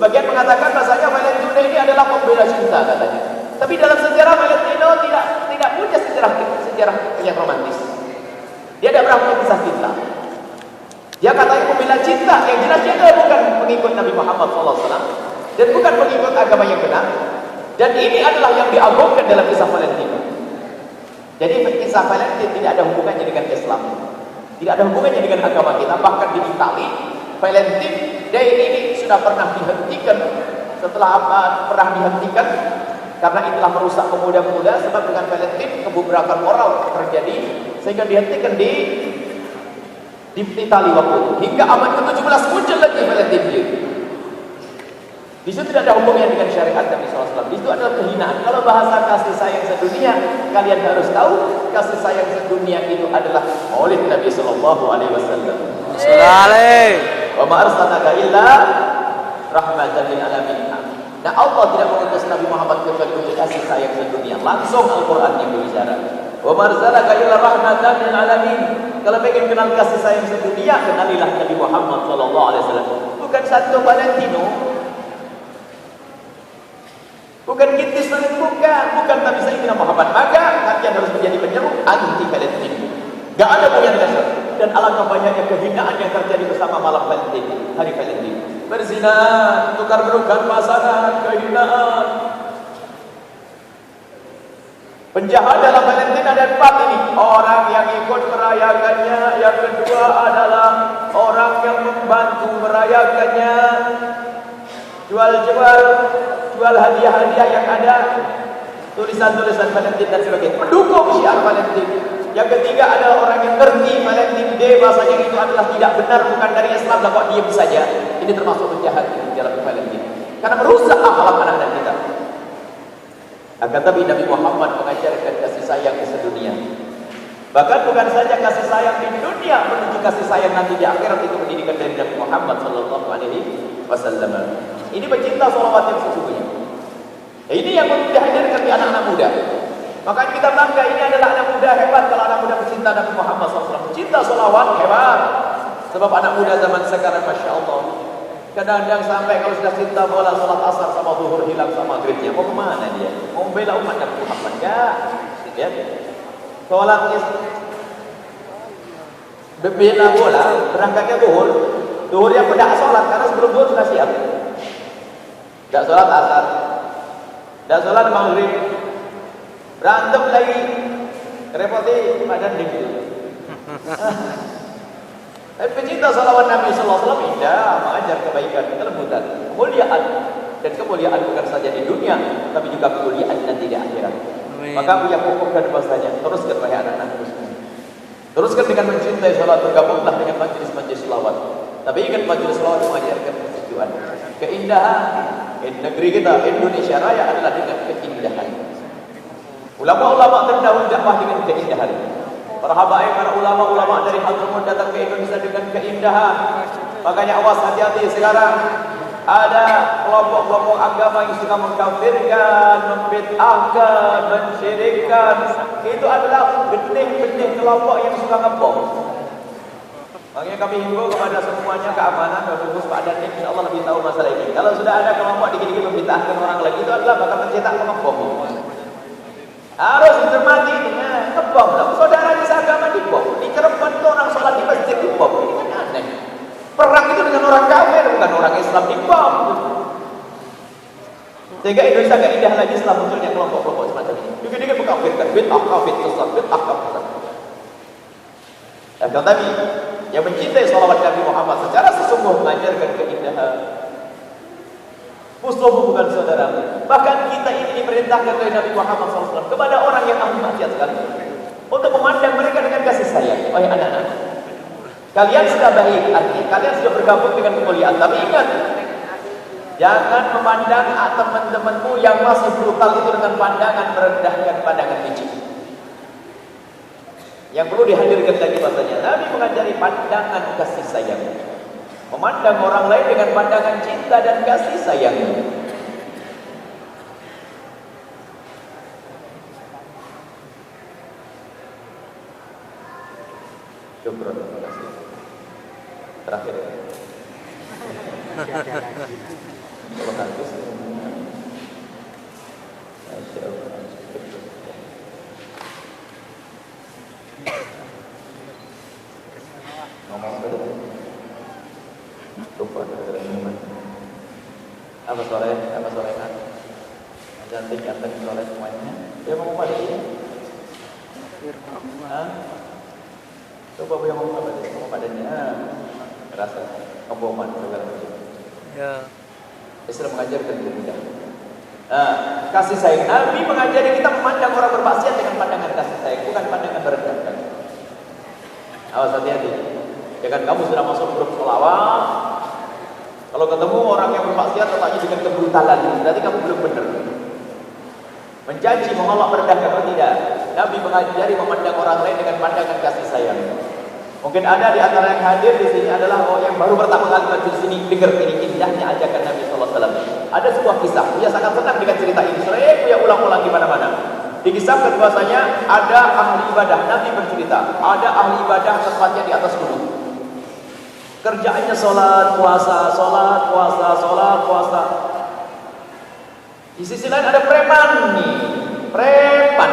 Sebagian mengatakan bahasanya Valentino ini adalah pembela cinta katanya. Tapi dalam sejarah Valentino tidak punya sejarah yang romantis. Dia tidak pernah punya kisah cinta. Dia katanya pembela cinta, yang jelas dia bukan pengikut Nabi Muhammad SAW dan bukan pengikut agama yang benar. Dan ini adalah yang diagungkan dalam kisah Valentino. Jadi kisah Valentino tidak ada hubungannya dengan Islam, tidak ada hubungannya dengan agama kita. Bahkan di Itali, Valentine Day ini sudah pernah dihentikan. Setelah pernah dihentikan karena itulah merusak pemuda-pemuda, sebab dengan Valentine kebubrakan moral terjadi sehingga dihentikan di Itali waktu itu. Hingga abad ke-17 muncul lagi Valentine Day. Di situ tidak ada hubungannya dengan syariat Nabi SAW. Di situ adalah kehinaan. Kalau bahasa kasih sayang sedunia, kalian harus tahu kasih sayang sedunia itu adalah maulid Nabi SAW. Wa ma arsalnaka illa rahmatan lil alamin. Nah, Allah tidak mengutus Nabi Muhammad kecuali untuk kasih sayang sedunia. Langsung Al-Qur'an yang berbicara. Wa ma arsalnaka illa rahmatan lil alamin. Kalau ingin kenal kasih sayang sedunia, kenalilah Nabi Muhammad SAW. Bukan satu Valentino, bukan Gintis bukan Nabi Sayyidina Muhammad. Maka kalian harus menjadi penyeru anti Valentino. Gak ada punya dasar. Dan alangkah banyaknya kehinaan yang terjadi bersama malam Valentino, hari Valentino. Berzina, tukar menukar pasangan, kehinaan. Penjahat dalam Valentine ada 4 ini. Orang yang ikut merayakannya. Yang kedua adalah orang yang membantu merayakannya. Jual hadiah-hadiah yang ada, tulisan-tulisan Valentine dan sebagainya, mendukung syiar Valentine. Yang ketiga adalah orang yang ngerti Valentine Day bahasanya itu adalah tidak benar, bukan dari Islam, dan kok diam saja. Ini termasuk penjahat di dalam Valentine karena merusak akhlak anak-anak kita. Akan tapi Nabi Muhammad mengajarkan kasih sayang ke sedunia. Bahkan bukan saja kasih sayang di dunia, menuju kasih sayang nanti di akhirat. Itu pendidikan dari Nabi Muhammad SAW. Ini pecinta sholawat yang sesungguhnya. Ini yang perlu dihadirkan di anak-anak muda. Makanya kita bangga, ini adalah anak muda hebat. Kalau anak muda pecinta Nabi Muhammad SAW, pecinta sholawat hebat. Sebab anak muda zaman sekarang, Masya Allah, kadang-kadang sampai kalau sudah cinta bola, sholat asar sama zuhur hilang sama maghribnya. Mau kemana dia? Mau membela umat Nabi Muhammad? Enggak. Ya. Sholatnya bela bola, berangkatnya zuhur. Zuhur yang tidak sholat, karena sebelum zuhur sudah siap. Tidak sholat asar, tidak sholat maghrib, berantem lagi, repoti badan dingin. Tapi pecinta salawat Nabi SAW indah, mengajar kebaikan, kelembutan, kemuliaan. Dan kemuliaan bukan saja di dunia, tapi juga kemuliaan nanti di akhirat. Maka punya pokok dan bahasanya, teruskan wahai anak-anakku semua. Teruskan dengan mencintai salat, bergabunglah dengan majelis-majelis salawat. Tapi ingat, majelis salawat mengajarkan tujuan, keindahan. Negeri kita Indonesia Raya adalah dengan keindahan. Ulama-ulama terdahulu dakwah dengan keindahan. Para habaib, para ulama-ulama dari Hadramut datang ke Indonesia dengan keindahan. Makanya awas, hati-hati sekarang. Ada kelompok-kelompok agama yang suka mengkafirkan, membid'ahkan, mensyirikkan. Itu adalah benih-benih kelompok yang suka ngebom. Makanya kami himbau kepada semuanya keamanan dan khusus Pak Dan, insya Allah lebih tahu masalah ini. Kalau sudah ada kelompok dikit-dikit membid'ahkan orang lagi, itu adalah bakal mencetak pengebom. Harus dicermati dengan ngebom. Saudara di seagama dibom, di Cirebon itu orang sholat di masjid dibom. Ini kan aneh. Perang itu dengan orang kafir, bukan orang Islam dibom. Sehingga Indonesia gak indah lagi setelah munculnya kelompok-kelompok semacam ini. Dikit-dikit mengkafirkan, bid'ah kafir, sesat, bid'ah kafir. Dan tadi yang mencintai salawat Nabi Muhammad secara sesungguh mengajarkan keindahan. Musuhmu bukan saudaramu. Bahkan kita ini diperintahkan oleh Nabi Muhammad SAW kepada orang yang ahli maksiat sekali, untuk memandang mereka dengan kasih sayang. Wahai anak-anak, kalian sudah baik, artinya kalian sudah bergabung dengan kemuliaan. Tapi ingat, jangan memandang teman-temanmu yang masih brutal itu dengan pandangan merendahkan, pandangan benci. Yang perlu dihadirkan lagi bahasanya, Nabi mengajari pandangan kasih sayang. Memandang orang lain dengan pandangan cinta dan kasih sayang. Syukur, terima kasih. Terakhir. Kalau bagus. Ngomong betul. Lupa apa sore kan? Cantik ganteng soleh semuanya. Dia mau apa dia? Coba yang mau apa dia? Mau padanya? Rasa kebohongan segala macam. Ya. Islam mengajarkan kita. Kasih sayang. Nabi mengajari kita memandang orang bermaksiat dengan pandangan kasih sayang, bukan pandangan merendahkan. Awas hati-hati. Jangan kamu sudah masuk grup sholawat. Kalau ketemu orang yang bermaksiat tetapnya dengan kebrutalan, berarti kamu belum benar. Menjanji menolak merendahkan atau tidak. Nabi mengajari memandang orang lain dengan pandangan kasih sayang. Mungkin ada di antara yang hadir di sini adalah orang yang baru pertama kali masuk sini dengar ini indahnya ajakan Nabi sallallahu alaihi wasallam. Ada sebuah kisah, dia sangat senang dengan cerita ini. Sering dia ulang-ulang di mana-mana. Dikisahkan bahwasanya ada ahli ibadah, Nabi bercerita, ada ahli ibadah tempatnya di atas gunung. Kerjaannya sholat, puasa, sholat, puasa, sholat, puasa. Di sisi lain ada preman nih, preman.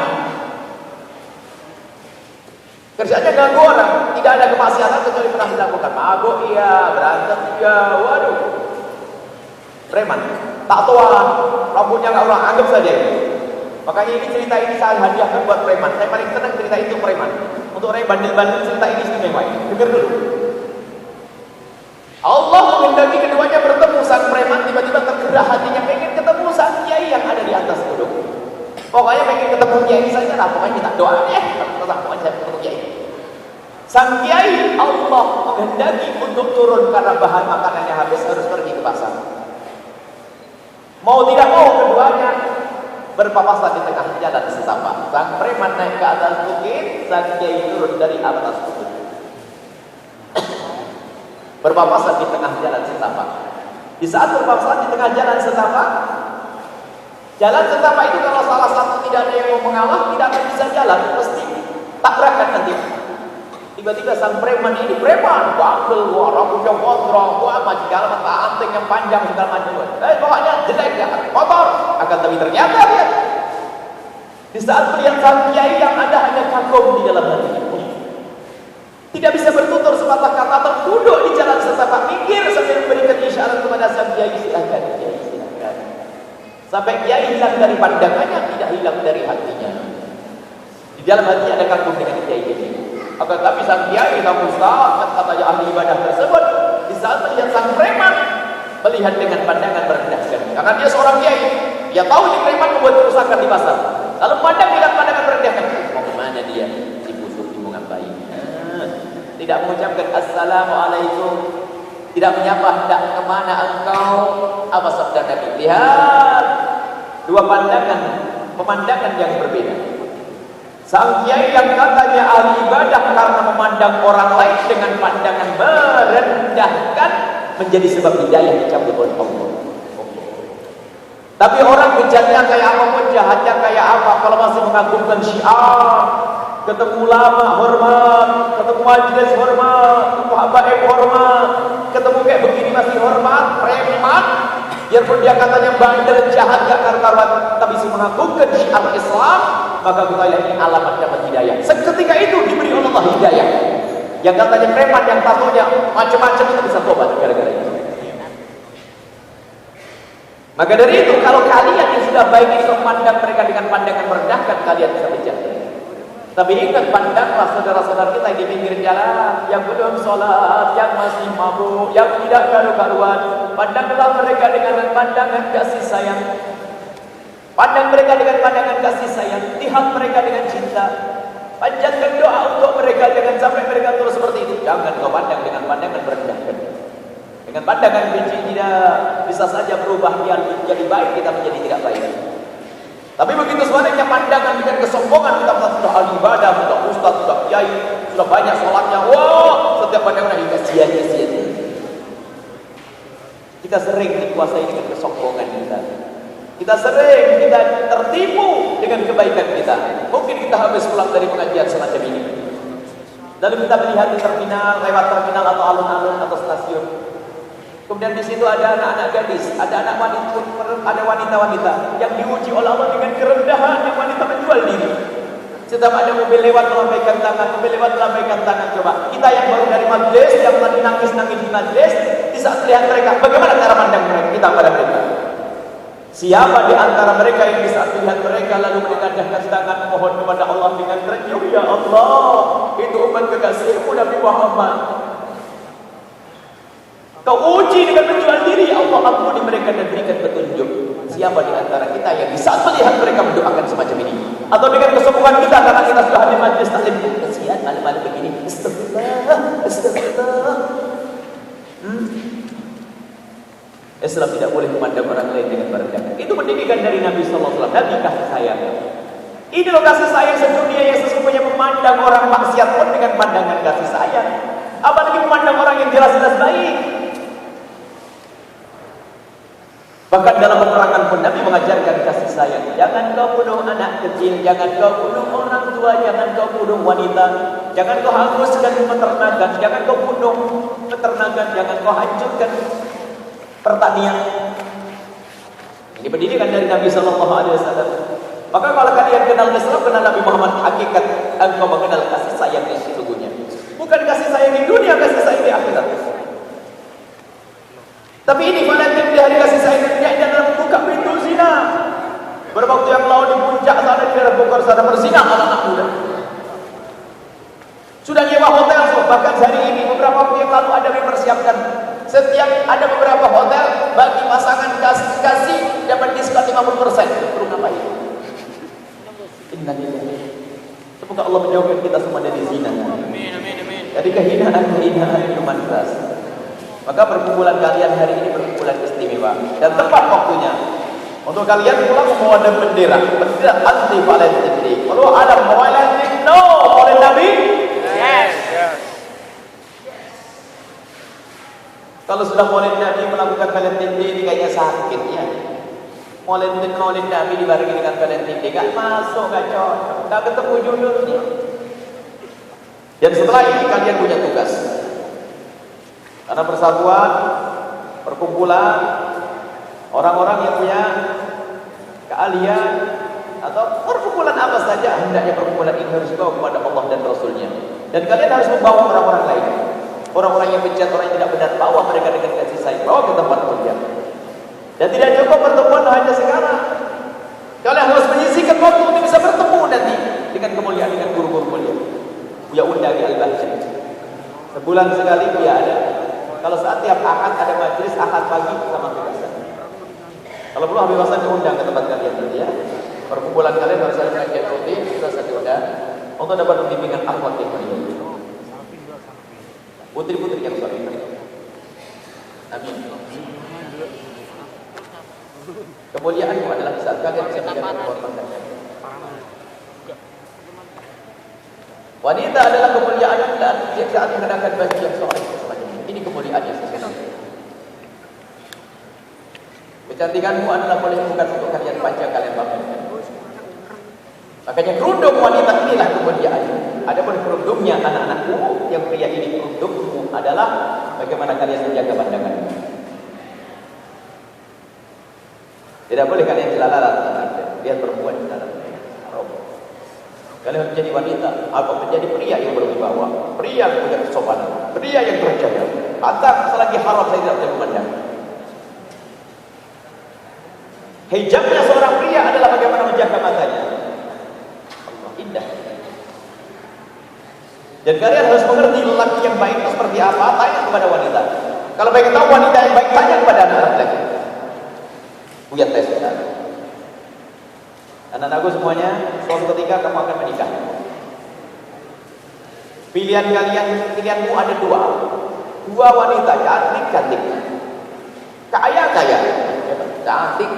Kerjanya ganggu orang, tidak ada kemaksiatan kecuali pernah dilakukan. Mabuk iya, berantem iya, waduh. Preman, tak tua, rambutnya nggak ulang, anggap saja. Makanya ini cerita ini saya hadiahkan buat preman. Saya paling senang cerita itu preman. Untuk orang yang bandel-bandel cerita ini istimewa. Dengar dulu. Allah menghendaki keduanya bertemu. Sang preman tiba-tiba tergerak hatinya pengen ketemu sang kiai yang ada di atas gunung. Pokoknya pengen ketemu kiai saja lah. Pokoknya kita doa ya. Pokoknya saya ketemu kiai. Sang kiai Allah menghendaki untuk turun karena bahan makanannya habis harus pergi ke pasar. Mau tidak mau keduanya berpapasan di tengah jalan sesama. Sang preman naik ke atas bukit, sang kiai turun dari atas bukit. Berpapasan di tengah jalan sesama. Di saat berpapasan di tengah jalan sesama itu kalau salah satu tidak ada yang mau mengalah, tidak akan bisa jalan, pasti tabrakan nanti. Tiba-tiba sang preman ini preman, bandel, rambutnya gondrong, segala mata anting yang panjang segala macam. Pokoknya jelek ya, kotor. Akan tapi ternyata dia di saat melihat sang kiai yang ada hanya kagum di dalam hatinya. Tidak bisa bertutur sepatah kata, terduduk di jalan setapak, minggir sambil memberikan isyarat kepada sang kiai, silakan, kiai, silakan. Sampai kiai hilang dari pandangannya, tidak hilang dari hatinya. Di dalam hati ada kagum dengan kiai ini. Akan tapi sang kiai, sang ustaz, katanya ahli ibadah tersebut, di saat melihat sang preman, melihat dengan pandangan merendahkan. Karena dia seorang kiai, dia tahu ini preman membuat kerusakan di pasar. Lalu pandang dengan pandangan merendahkan. Mau kemana dia? Si busuk, si mau ngapain? Tidak mengucapkan assalamualaikum, tidak menyapa, hendak kemana engkau? Apa sabda Nabi? Lihat dua pemandangan yang berbeda. Sang kiai yang katanya ahli ibadah karena memandang orang lain dengan pandangan merendahkan menjadi sebab hidayah dicabut oleh Allah. Tapi orang bejatnya kayak apapun, jahatnya kayak apa, kalau masih mengagumkan syiar, ketemu ulama hormat, ketemu majelis hormat, ketemu habaib hormat, ketemu kayak begini masih hormat, preman, biarpun dia katanya bandel, jahat, gak karuan, tapi masih mengagumkan syiar Islam, maka kita lihat ini alamat dapat hidayah. Seketika itu diberi oleh Allah hidayah. Yang katanya preman, yang tatonya macam-macam itu bisa tobat gara-gara itu. Maka dari itu, kalau kalian yang sudah baik itu memandang mereka dengan pandangan merendahkan, kalian bisa berjaya. Tapi ingat, pandanglah saudara-saudara kita yang di pinggir jalan, yang belum sholat, yang masih mabuk, yang tidak karu-karuan. Pandanglah mereka dengan pandangan kasih sayang. Pandang mereka dengan pandangan kasih sayang. Lihat mereka dengan cinta. Panjatkan doa untuk mereka, jangan sampai mereka terus seperti itu. Jangan kau pandang dengan pandangan merendahkan. Dengan pandangan benci tidak bisa saja berubah, dia menjadi baik, kita menjadi tidak baik. Tapi begitu sebaliknya pandangan dengan kesombongan, kita sudah ahli ibadah, sudah ustaz, sudah kiai, sudah banyak sholatnya, wah, setiap pandangan kita sia-sia. Kita sering dikuasai dengan kesombongan kita. Kita sering tertipu dengan kebaikan kita. Mungkin kita habis pulang dari pengajian semacam ini, lalu kita melihat di terminal, lewat terminal atau alun-alun atau stasiun, Kemudian di situ ada anak-anak gadis, ada anak wanita, ada wanita-wanita yang diuji oleh Allah dengan kerendahan yang wanita menjual diri. Setiap ada mobil lewat melambaikan tangan, mobil lewat melambaikan tangan. Coba kita yang baru dari majlis, yang tadi nangis-nangis di majlis, di saat melihat mereka, bagaimana cara pandang mereka, kita pada mereka? Siapa di antara mereka yang di saat melihat mereka lalu menengadahkan tangan mohon kepada Allah dengan terenyuh, ya Allah, itu umat kekasihmu Nabi Muhammad. Kau uji dengan menjual diri, ya Allah, ampuni mereka dan berikan petunjuk. Siapa di antara kita yang di saat melihat mereka mendoakan semacam ini? Atau dengan kesombongan kita karena kita sudah hadir majlis taklim, kasihan malam-malam begini, astagfirullah, astagfirullah. Islam tidak boleh memandang orang lain dengan merendahkan. Itu pendidikan dari Nabi sallallahu alaihi wasallam. Nabi kasih sayang. Ini loh kasih sayang sedunia yang sesungguhnya memandang orang maksiat pun dengan pandangan kasih sayang. Apalagi memandang orang yang jelas-jelas baik. Bahkan dalam peperangan pun Nabi mengajarkan kasih sayang. Jangan kau bunuh anak kecil, jangan kau bunuh orang tua, jangan kau bunuh wanita, jangan kau hanguskan peternakan, jangan kau bunuh peternakan, jangan kau hancurkan pertanian. Ini pendidikan dari Nabi sallallahu alaihi wasallam. Maka kalau kalian kenal Islam, kenal Nabi Muhammad, hakikat engkau mengenal kasih sayang yang sesungguhnya. Bukan kasih sayang di dunia, kasih sayang di akhirat. Tapi ini fanatik di hari kasih sayang dunia ini adalah membuka pintu zina. Beberapa waktu yang lalu di puncak sana, di daerah Bogor sana, berzina anak-anak muda. Sudah nyewa hotel, bahkan hari ini beberapa waktu yang lalu ada mempersiapkan. Setiap ada beberapa hotel bagi pasangan kasih dapat diskon 50%. Perlu ngapain? Innalillahi. Semoga Allah menjauhkan kita semua dari zina. Amin, amin, amin. Dari kehinaan minuman keras. Maka perkumpulan kalian hari ini perkumpulan istimewa dan tepat waktunya untuk kalian pulang membawa bendera anti Valentine Day. Kalau ada Valentine no oleh Nabi, yes. Kalau sudah Maulid Nabi melakukan Valentine Day ini kayaknya sakit ya. Maulid Nabi dibarengi dengan Valentine Day gak masuk, gak cocok, gak ketemu judulnya. Dan setelah ini kalian punya tugas. Karena persatuan, perkumpulan orang-orang yang punya keahlian atau perkumpulan apa saja, hendaknya perkumpulan ini harus dibawa kepada Allah dan Rasulnya. Dan kalian harus membawa orang-orang lain. Orang-orang yang bejat, orang yang tidak benar, bawa mereka dengan kasih sayang, bawa ke tempat mulia. Dan tidak cukup pertemuan hanya sekarang. Kalian harus menyisihkan waktu untuk bisa bertemu nanti dengan kemuliaan, dengan guru-guru mulia. Buya undang di Al-Bahjah. Sebulan sekali Buya ada. Kalau saat tiap Ahad ada majlis Ahad pagi sama Habib Hasan. Kalau perlu Habib Hasan diundang ke tempat kalian nanti ya. Perkumpulan kalian harus ada kajian rutin, kita bisa diundang untuk dapat membimbingan akhwat yang mulia. Putri-putri yang soleh. Amin. Kemuliaanmu adalah saat kalian bisa menjadi korban. Wanita adalah kemuliaan yang saat mengenakan baju yang soleh. Ini kemuliaan yang sesungguhnya. Kecantikanmu adalah boleh bukan untuk kalian panjang, kalian pamerkan. Makanya kerudung wanita inilah kemuliaan. Adapun kerudungnya anak-anakku yang pria ini, kerudungmu adalah bagaimana kalian menjaga pandangan. Tidak boleh kalian jelalat. Lihat perempuan jelalat. Kalian menjadi wanita atau menjadi pria yang berwibawa, pria yang punya kesopanan, pria yang terjaga. Mata selagi haram saya tidak boleh memandang. Hijabnya seorang pria adalah bagaimana menjaga matanya. Allah, indah. Dan kalian harus mengerti lelaki yang baik itu seperti apa. Tanya kepada wanita. Kalau pengen tahu wanita yang baik, tanya kepada anak laki-laki. Buya tes sekarang. Anak-anakku semuanya, suatu ketika kamu akan menikah. Pilihanmu ada dua. Dua wanita cantik. Kaya. Cantik,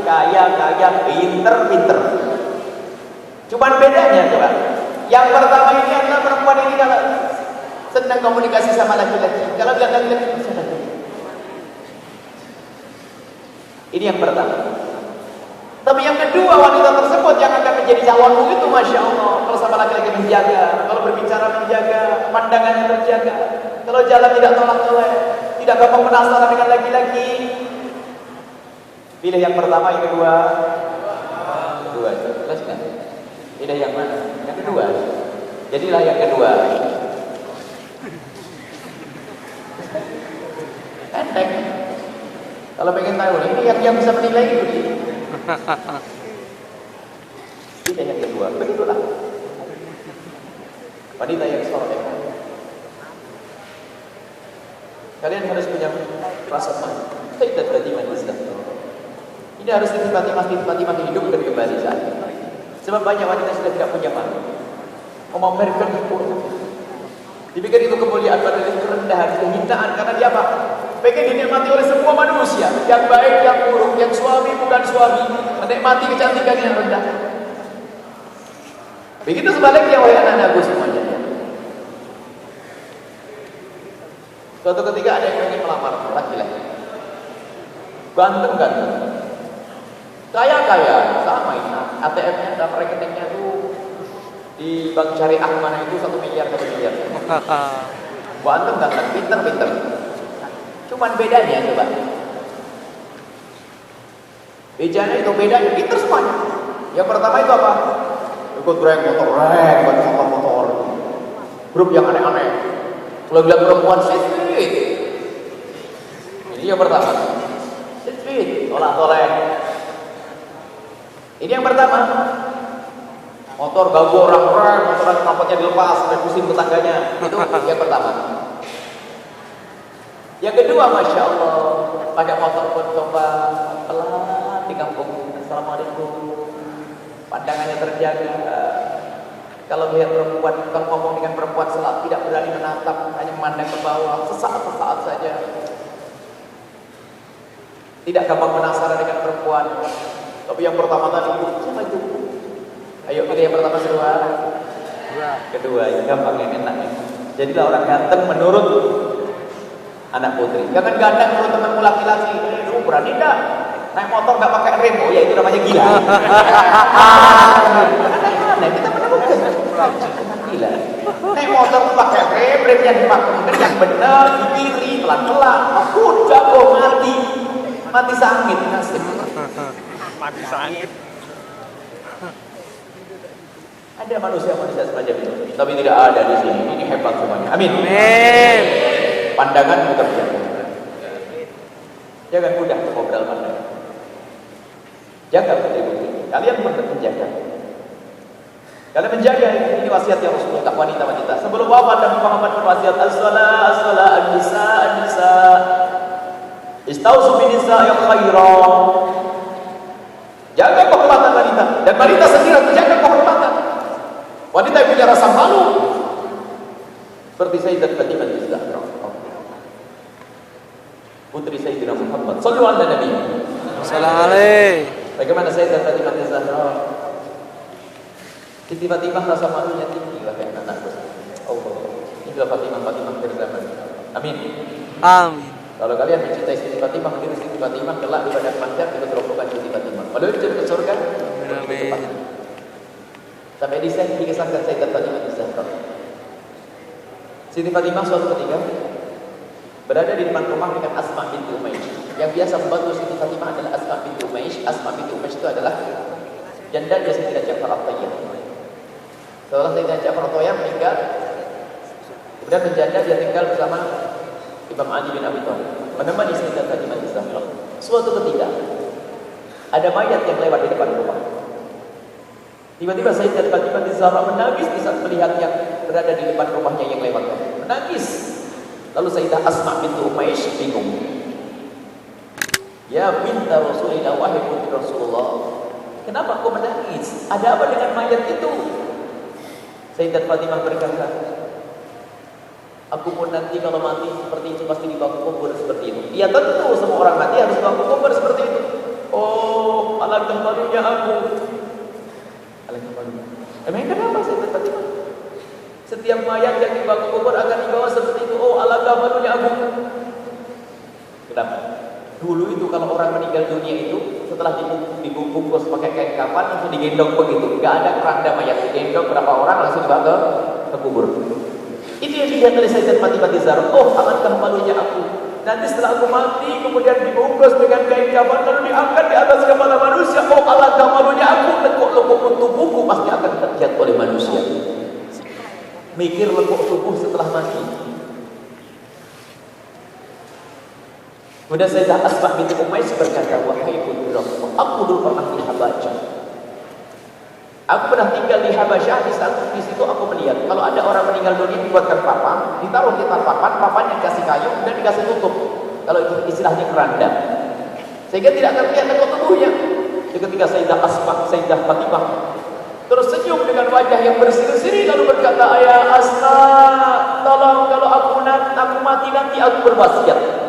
kaya, pinter. Cuman bedanya coba. Yang pertama ini adalah perempuan ini kalau senang komunikasi sama laki-laki. Kalau lihat laki-laki bisa laki. Ini yang pertama. Tapi yang kedua, wanita tersebut yang akan menjadi calonmu itu Masya Allah, kalau sama laki-laki menjaga, kalau berbicara menjaga, pandangannya terjaga, kalau jalan tidak tolak-tolak, tidak gampang penasaran dengan laki-laki. Pilih yang pertama, yang kedua. Kedua, jelas kan? Pilih yang mana? Yang kedua. Jadilah yang kedua. Enteng. Kalau pengen tahu ini yang bisa menilai itu. Pilih yang kedua. Begitulah. Wanita yang soleh. Kalian harus punya rasa malu. Tidak berarti manusia. Ini harus Fatimah hidupkan kembali saat ini. Sebab banyak wanita sudah tidak punya malu. Memamerkan sempurna. Dipikir itu kemuliaan, padahal itu kerendahan, kehinaan. Karena dia apa? Pengen dinikmati oleh semua manusia. Yang baik, yang buruk, yang suami, bukan suami. Menikmati kecantikan yang rendah. Begitu sebaliknya, wahai anak-anakku semuanya. Suatu ketika ada yang ingin melamar laki-laki. Ganteng-ganteng. Kaya-kaya, sama ini. ATM-nya dan rekeningnya tuh di bank syariah mana itu 1 miliar. Ganteng-ganteng, pinter-pinter. Cuman bedanya coba. Bedanya itu bedanya pinter semuanya. Yang pertama itu apa? Ikut rank motor. Grup yang aneh-aneh. Kalau bilang perempuan sweet. Ini yang pertama. Sweet, tolak-tolak. Ini yang pertama. Motor gago orang-orang, motor knalpotnya dilepas, sampai pusing tetangganya. Itu yang pertama. Yang kedua, Masya Allah, pakai motor pun coba pelan di kampung. Assalamualaikum. Pandangannya terjaga. Kalau lihat perempuan, kalau ngomong dengan perempuan selalu tidak berani menatap, hanya memandang ke bawah, sesaat saja. Tidak gampang penasaran dengan perempuan. Tapi yang pertama tadi, siapa itu? Ayo pilih yang pertama kedua. Kedua, yang gampang, yang enak. Jadilah orang ganteng menurut anak putri. Jangan ganteng menurut temanmu laki-laki. Berani enggak? Naik motor nggak pakai rem, oh ya itu namanya gila. Aneh-aneh, kita menemukan gila. Naik motor pakai rem yang dipakai yang benar, di kiri, pelan-pelan. Udah kok mati sangit nasib. Mati sangit. Ada manusia-manusia semacam itu, tapi tidak ada di sini. Ini hebat semuanya. Amin. Amin. Pandangan terjaga. Jangan mudah ngobrol pandangan. Jaga betul-betul. Kalian menjaga. Kalian menjaga ini wasiat yang Rasulullah wanita-wanita. Sebelum wafat Nabi Muhammad berwasiat as-salah an-nisa. Istausu bin nisa yang khairan. Jaga kehormatan wanita dan wanita sendiri harus menjaga kehormatan. Wanita yang punya rasa malu seperti Sayyidat Fatimah Az-Zahra. Putri Sayyidina Muhammad sallallahu alaihi wasallam. Bagaimana Sayyidat Fatimah Az-Zahra? Siti Fatimah rasa malunya tinggi lah kayak anakku. Allah. Inilah Fatimah berzaman. Amin. Amin. Kalau kalian mencintai Siti Fatimah, mungkin Siti Fatimah kelak di padang mahsyar kita terobohkan Siti Fatimah. Kalau dijadikan ke surga, amin. Sampai di sini dikisahkan Sayyidat Fatimah Az-Zahra. Siti Fatimah suatu ketika berada di depan rumah dengan Asma binti Umaysh. Yang biasa membantu Siti Fatimah adalah Asma binti Umaysh. Asma binti Umaysh itu adalah jandanya Sayyidina Ja'far At-Thayyib. Setelah Sayyidina Ja'far At-Thayyib meninggal, kemudian menjanda dia tinggal bersama Imam Ali bin Abi Thalib, menemani Sayyidat Fatimah Az-Zahra. Suatu ketika ada mayat yang lewat di depan rumah. Tiba-tiba Sayyidat Fatimah Az-Zahra menangis di saat melihat yang berada di depan rumahnya yang lewat. Menangis. Lalu Sayyidah Asma binti Umaysh bingung. Ya binta Rasulillah, wahai putri Rasulullah, kenapa kau menangis? Ada apa dengan mayat itu? Sayyidat Fatimah berkata, aku pun nanti kalau mati seperti itu pasti dibawa kubur seperti itu. Ya tentu semua orang mati harus dibawa kubur seperti itu. Oh, alangkah malunya aku. Alangkah malunya. Emang kenapa Sayyidat Fatimah? Setiap mayat yang dibawa kubur akan dibawa seperti itu. Oh, alangkah malunya aku. Kenapa? Dulu itu kalau orang meninggal dunia itu setelah dibungkus pakai kain kafan langsung digendong begitu. Gak ada keranda mayat, digendong berapa orang langsung dibawa ke kubur. Itu yang dilihat oleh Sayyidat Fatimah Az-Zahra. Oh, alangkah malunya aku. Nanti setelah aku mati, kemudian dibungkus dengan kain kafan lalu diangkat di atas kepala manusia. Oh alangkah malunya aku, lekuk-lekuk tubuhku pasti akan terlihat oleh manusia. Mikir lekuk tubuh setelah mati. Kemudian Sayyidah Asma binti Umayyah berkata, wahai putri Rasulullah, aku dulu pernah di Habasyah. Aku pernah tinggal di Habasyah, di situ aku melihat kalau ada orang meninggal dunia dibuatkan papan, ditaruh di atas papan, papan yang dikasih kayu dan dikasih tutup. Kalau istilahnya keranda, sehingga tidak akan terlihat lekuk tubuhnya. Ketika Sayyidah Asma, Sayyidah Fatimah terus senyum dengan wajah yang berseri-seri lalu berkata, ayah Asma, tolong kalau aku mati nanti aku berwasiat.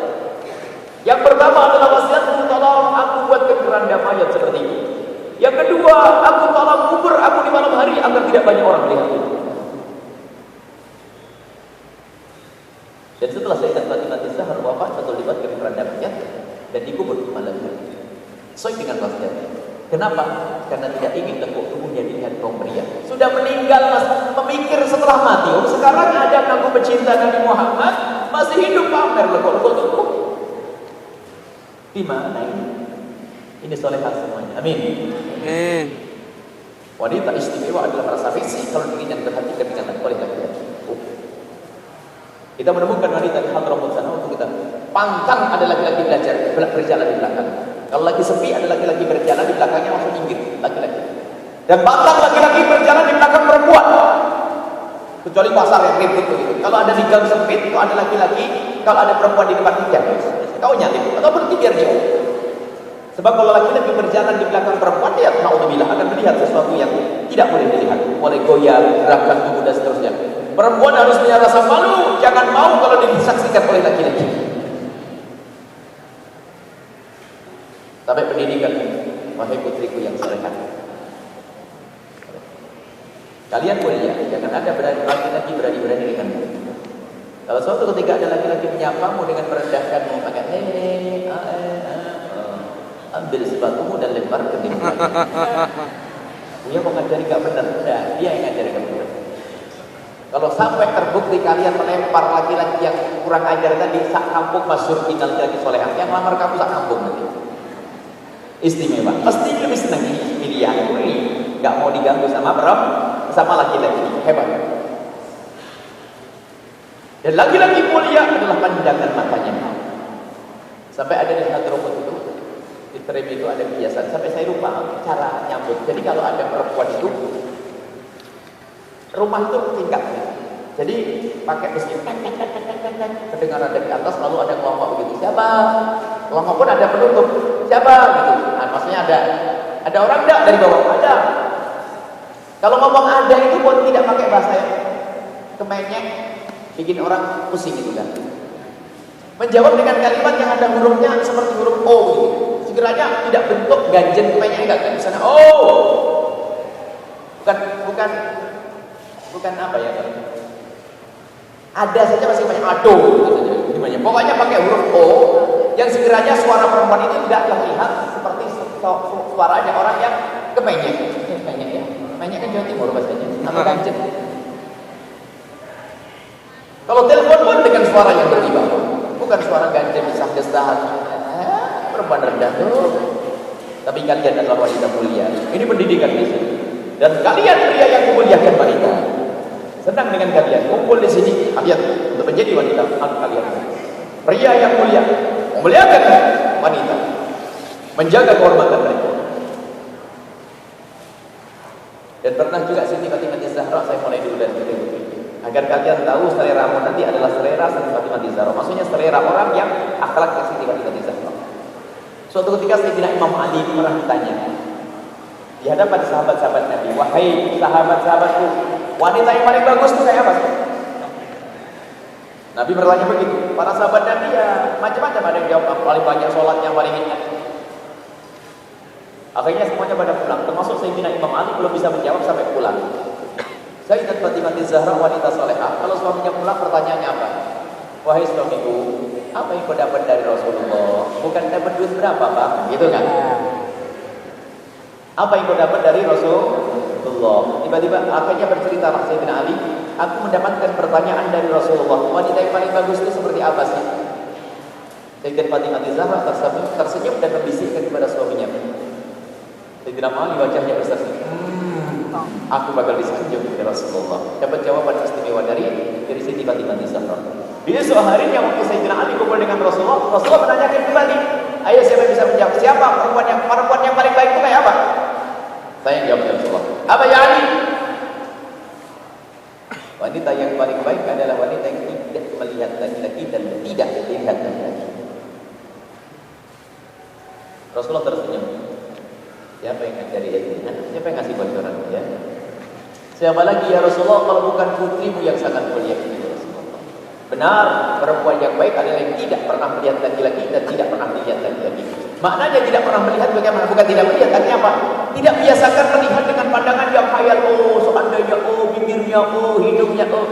Yang pertama adalah wasiatku, tolong aku buatkan keranda mayat seperti itu. Yang kedua, aku tolong kubur aku di malam hari agar tidak banyak orang melihat. Dan setelah Sayyidah Fatimah Zahra wafat, betul dibuatkan keranda mayat dan dikubur di malam hari. Sesuai dengan wasiatnya. Kenapa? Karena tidak ingin lekuk tubuhnya dilihat kaum pria. Sudah meninggal, memikir setelah mati. Oh, sekarang ada aku pecinta Nabi Muhammad masih hidup pamer lekuk-lekuk tubuh. Di mana ini? Ini solehah semuanya. Amin. Amin. Wanita istimewa adalah rasa risih kalau dirinya diperhatikan dengan oleh laki-laki. Kita menemukan wanita di Hadramut sana untuk kita pantang ada laki-laki belajar berjalan di belakang. Kalau lagi sepi ada laki-laki berjalan di belakangnya langsung minggir laki-laki. Dan pantang laki-laki berjalan di belakang perempuan. Kecuali pasar yang ribut begitu. Kalau ada di gang sempit, kalau ada laki-laki, kalau ada perempuan di depan tiga, kau nyatip atau berhenti biar jauh. Sebab kalau laki-laki berjalan di belakang perempuan, dia naudzubillah akan melihat sesuatu yang tidak boleh dilihat, mulai goyang, gerakan tubuh dan seterusnya. Perempuan harus punya rasa malu, jangan mau kalau disaksikan oleh laki-laki. Sampai pendidikan, wahai putriku yang salehah. Kalian mulia, jangan ada laki-laki berani-berani denganmu. Kalau suatu ketika ada laki-laki menyapamu dengan merendahkanmu, maka ambil sepatumu dan lempar ke timur. Dia mau ngajari gak benar, udah dia yang ngajari gak benar. Kalau sampai terbukti kalian melempar laki-laki yang kurang ajar tadi, sak kampung masyhur kita laki-laki solehah, yang lamar kamu sak kampung nanti. Istimewa, pasti lebih senang ini dia, ini nggak mau diganggu sama laki-laki, hebat. Dan laki-laki mulia adalah pandangan matanya. Sampai ada di Hadramut itu, di Trem itu ada kebiasaan. Sampai saya lupa cara nyambut. Jadi kalau ada perempuan itu, rumah itu tingkat. Jadi pakai besi, kedengaran dari atas, lalu ada kelompok begitu. Siapa? Kelompok pun ada penutup. Siapa? Gitu. Nah, maksudnya ada orang enggak dari bawah? Ada. Kalau ngomong ada itu pun tidak pakai bahasa yang kemenyek, bikin orang pusing itu kan. Menjawab dengan kalimat yang ada hurufnya seperti huruf O gitu. Sekiranya tidak bentuk ganjen kemenyek enggak kan? Misalnya bukan apa ya? Ada saja masih banyak ado gitu saja. Gimana? Pokoknya pakai huruf O yang sekiranya suara perempuan itu tidak terlihat seperti suaranya orang yang kemenyek. Kemenyek ya. Kemenyek kan Jawa Timur bahasanya. Apa ganjen? Kalau telepon pun dengan suara yang berwibawa, bukan suara ganjen desah-desahan. Perempuan rendah tuh. Tapi kalian adalah wanita mulia. Ini pendidikan di sini. Dan kalian pria yang memuliakan wanita. Senang dengan kalian kumpul di sini kalian untuk menjadi wanita kalian. Pria yang mulia memuliakan wanita, menjaga kehormatan mereka. Dan pernah juga Siti Fatimah Zahra, saya mulai dulu dari itu agar kalian tahu seleramu nanti adalah selera Siti Fatimah Zahra. Maksudnya selera orang yang akhlaknya Siti Fatimah Zahra. Suatu ketika Sayyidina Imam Ali pernah ditanya di hadapan sahabat-sahabat Nabi, wahai sahabat-sahabatku, wanita yang paling bagus itu kayak apa? Nabi bertanya begitu. Para sahabat Nabi ya macam-macam, ada yang jawab paling banyak sholatnya, paling ingat. Akhirnya semuanya pada pulang, termasuk Sayyidina Imam Ali belum bisa menjawab sampai pulang. Sayyidat Fatimah Zahra wanita solehah, kalau suaminya pulang pertanyaannya apa? Wahai suamiku, apa yang kau dapat dari Rasulullah? Bukan dapat duit berapa, Pak? Gitu kan? Apa yang kau dapat dari Rasulullah? Tiba-tiba akhirnya bercerita Sayyidina Ali, aku mendapatkan pertanyaan dari Rasulullah, wanita yang paling bagus itu seperti apa sih? Sayyidah Fatimah Zahra tersenyum dan membisikkan kepada suaminya. Sayyidina Ali wajahnya bersenyum. Aku bakal disanjung ya Rasulullah. Dapat jawaban istimewa dari Sayyidah Fatimah Zahra. Di esok harinya waktu Sayyidina Ali kumpul dengan Rasulullah, Rasulullah menanyakan kembali, ayo siapa bisa menjawab? Siapa perempuan yang paling baik itu kayak apa? Saya yang jawab ya Rasulullah. Apa ya Ali? Wanita yang paling baik adalah wanita yang tidak melihat laki-laki dan tidak melihat laki-laki. Rasulullah tersenyum. Siapa yang ngajari ini? Siapa yang ngasih bocoran? Ya. Siapa lagi ya Rasulullah kalau bukan putrimu yang sangat mulia ini ya Rasulullah? Benar, perempuan yang baik adalah yang tidak pernah melihat laki-laki dan tidak pernah melihat laki-laki. Maknanya tidak pernah melihat bagaimana? Bukan tidak melihat, artinya apa? Tidak biasakan melihat dengan pandangan yang khayal. Oh, seandainya, oh, bibirnya, oh, hidungnya, oh.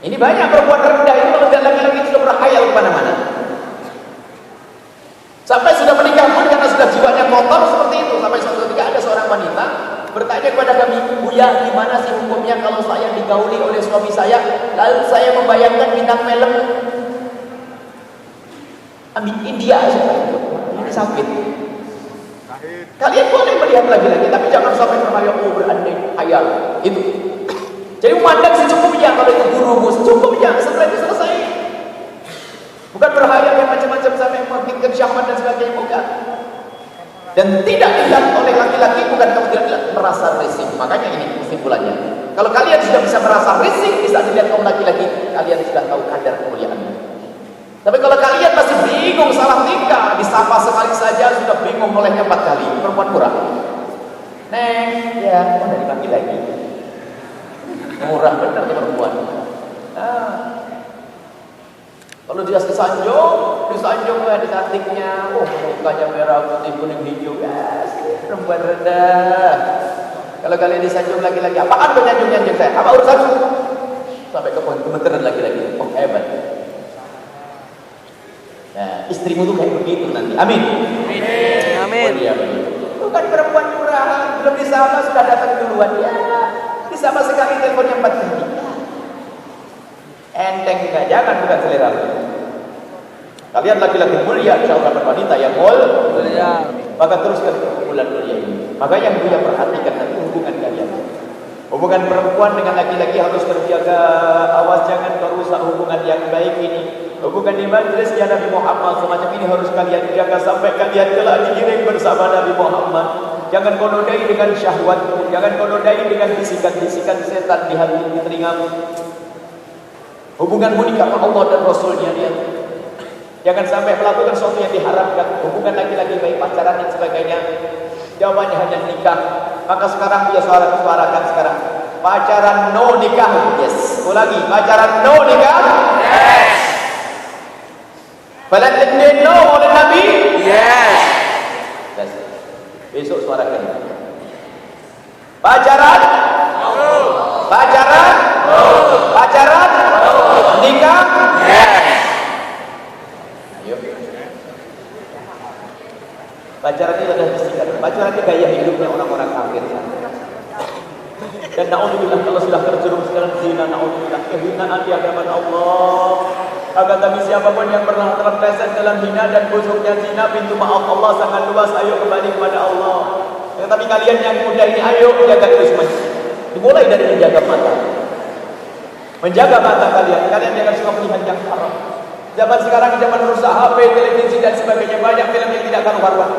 Ini banyak perempuan rendah itu kalau lihat laki-laki sudah berkhayal kemana-mana. Sampai sudah menikah pun karena sudah jiwanya kotor seperti itu. Sampai suatu ketika ada seorang wanita bertanya kepada kami, Buya, gimana sih hukumnya kalau saya digauli oleh suami saya, lalu saya membayangkan bintang film India aja, ini sakit. Kalian boleh melihat lagi-lagi, tapi jangan sampai terbayang, oh berandai khayal. Itu. Jadi memandang secukupnya, kalau itu gurumu secukupnya, setelah itu selesai. Bukan berhayal yang macam-macam sampai menghidupkan syahwat dan sebagainya, bukan. Dan tidak dilihat oleh laki-laki bukan kamu tidak merasa risih. Makanya ini kesimpulannya. Kalau kalian sudah bisa merasa risih bisa dilihat kaum laki-laki, kalian sudah tahu kadar kemuliaannya. Tapi kalau kalian masih bingung salah tingkah, disapa sekali saja sudah bingung olehnya 4 kali, perempuan murah. Neng, ya, mau dipanggil lagi. Murah benar ya perempuan. Kalau dia disanjung ada cantiknya, oh mukanya merah, putih, kuning, hijau, yes, perempuan rendah. Kalau kalian disanjung lagi-lagi, apaan kau nyanjung saya? Apa urusanmu? Sampai ke kementerian lagi-lagi, oh hebat. Nah, istrimu tuh kayak begitu nanti. Amin. Amin. Oh, iya, bukan perempuan murahan, belum disapa sudah datang duluan. Ya, disapa sekali teleponnya 4 kali. Enteng juga, jangan bukan selera. Kalian laki-laki mulia, insyaallah wanita yang mulia. Maka teruskan bulan mulia ini. Maka yang mulia perhatikan nanti hubungan kalian. Hubungan perempuan dengan laki-laki harus terjaga. Awas jangan merusak hubungan yang baik ini. Hubungan di majlis ya Nabi Muhammad semacam ini harus kalian jaga sampai kalian kelak digiring bersama Nabi Muhammad. Jangan kau nodai dengan syahwatmu, jangan kau nodai dengan bisikan-bisikan setan di hati di telingamu. Hubunganmu di karena Allah dan Rasulnya dia. Jangan sampai melakukan sesuatu yang diharamkan. Hubungan laki-laki baik pacaran dan sebagainya. Jawabannya hanya nikah. Maka sekarang dia suarakan sekarang. Pacaran no nikah. Yes. Ulangi. Pacaran no nikah. Yes. Valentine no oleh Nabi. Yes. Yes. Besok suarakan. Pacaran. No. Pacaran. No. Pacaran. No. Nikah. Yes. Ayo. Pacaran itu adalah bisikan. Pacaran itu gaya hidupnya orang-orang kafir. Dan na'udzubillah kalau sudah terjerumus dalam zina, na'udzubillah kehinaan di hadapan Allah. Agar tapi siapapun yang pernah terpleset dalam hina dan busuknya zina, pintu maaf Allah sangat luas. Ayo kembali kepada Allah. Tapi kalian yang muda ini, ayo jaga itu semuanya. Dimulai dari menjaga mata. Menjaga mata kalian. Kalian jangan suka melihat yang haram. Zaman sekarang zaman rusak HP, televisi dan sebagainya, banyak film yang tidak karu-karuan.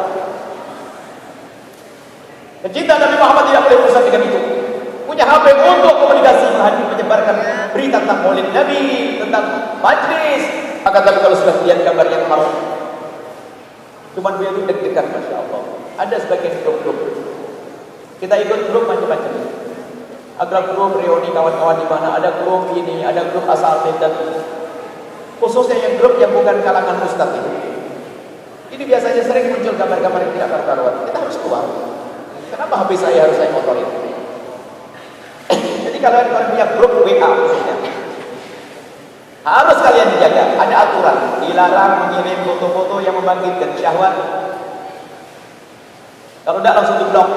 Cinta Nabi Muhammad tidak boleh rusak dengan itu. Punya HP untuk komunikasi, menyebarkan berita tentang maulid Nabi, tentang majlis. Akan tapi kalau sudah lihat gambar yang haram, cuman dia itu deg-degan, masya Allah. Ada sebagian grup-grup, kita ikut grup macam-macam. Ada grup reuni kawan-kawan di mana, ada grup ini, ada grup asal dan khususnya yang grup yang bukan kalangan ustaz itu. Ini biasanya sering muncul gambar-gambar yang tidak karu-karuan. Kita harus keluar. Kenapa HP saya harus saya motorin? Jadi kalau kalian punya grup WA harus kalian dijaga. Ada aturan, dilarang mengirim foto-foto yang membangkitkan syahwat. Kalau tidak langsung di blok.